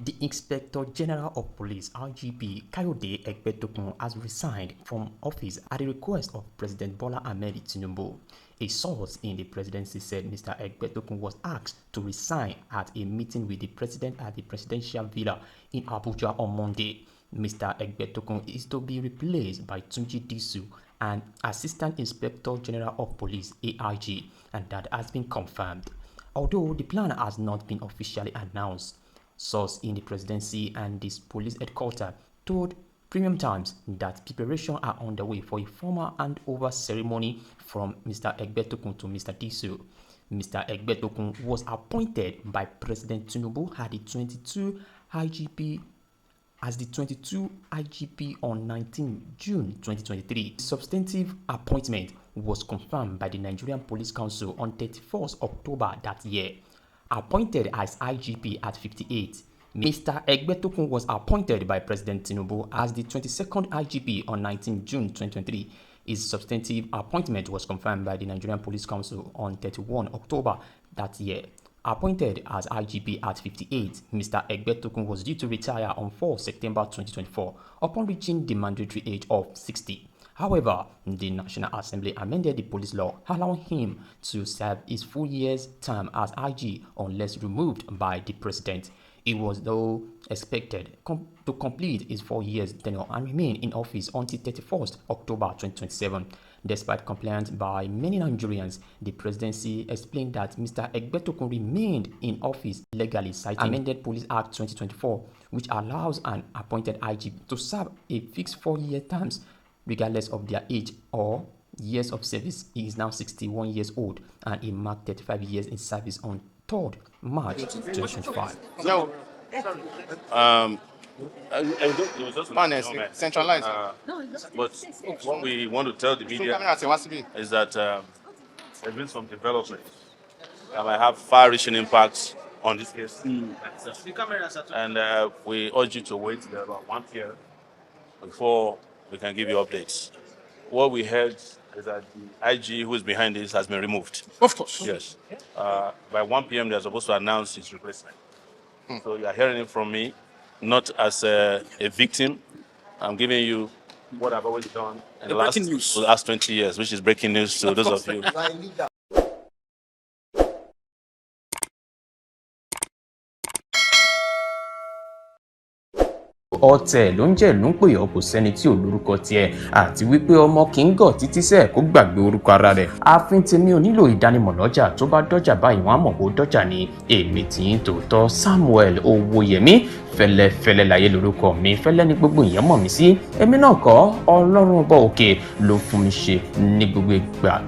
The Inspector General of Police (IGP) Kayode Egbetokun has resigned from office at the request of President Bola Ahmed Tinubu. A source in the presidency said Mr. Egbetokun was asked to resign at a meeting with the president at the presidential villa in Abuja on Monday. Mr. Egbetokun is to be replaced by Tunji Disu, an Assistant Inspector General of Police (AIG), and that has been confirmed. Although the plan has not been officially announced, source in the presidency and this police headquarters told Premium Times that preparations are underway for a formal handover ceremony from Mr. Egbetokun to Mr. Disu. Mr. Egbetokun was appointed by President Tinubu as the 22 IGP on 19 June 2023. The substantive appointment was confirmed by the Nigerian Police Council on 31st October that year. Appointed as IGP at 58, Mr. Egbetokun was appointed by President Tinubu as the 22nd IGP on 19 June 2023. His substantive appointment was confirmed by the Nigerian Police Council on 31 October that year. Appointed as IGP at 58, Mr. Egbetokun was due to retire on 4 September 2024 upon reaching the mandatory age of 60. However, the National Assembly amended the police law, allowing him to serve his full year's term as IG unless removed by the president. He was, though, expected to complete his 4 years tenure and remain in office until 31st October 2027. Despite complaints by many Nigerians, the presidency explained that Mr. Egbetokun remained in office legally, citing amended Police Act 2024, which allows an appointed IG to serve a fixed 4-year terms regardless of their age or years of service. He is now 61 years old and he marked 35 years in service on 3rd March 2025. Centralized. But what we want to tell the media is that there's been some developments that might have far-reaching impacts on this case. And we urge you to wait till about 1 p.m. before we can give you updates. What we heard is that the IG who is behind this has been removed. Of course. Yes. By 1 p.m. they're supposed to announce his replacement. So you are hearing it from me, not as a victim. I'm giving you what I've always done in the last 20 years, which is breaking news to those of you. Ọ̀tẹ̀ ló ń jẹ́ ló ń pè ọ́, kò sẹ́ni tí ò lórúkọ tiẹ̀, àti wípé ọmọ kì í gọ̀ títí sẹ́ẹ̀ kó gbàgbé orúkọ ara rẹ̀. Ààfin tèmi ò nílò ìdánimọ̀ lọ́jà, tó bá dọ́jà báyìí wọ́n á mọ̀ pé ó dọ́jà ni. Èmi tí ń tòótọ́ Samuel Owóyẹmí, fẹ́lẹ́fẹ́lẹ́ láyé lórúkọ mi, fẹ́lẹ́ ní gbogbo èèyàn mọ̀ mí sí. Èmi náà kọ́, Ọlọ́run ọba òkè ló fún mi ṣe ní gbogbo ìgbà.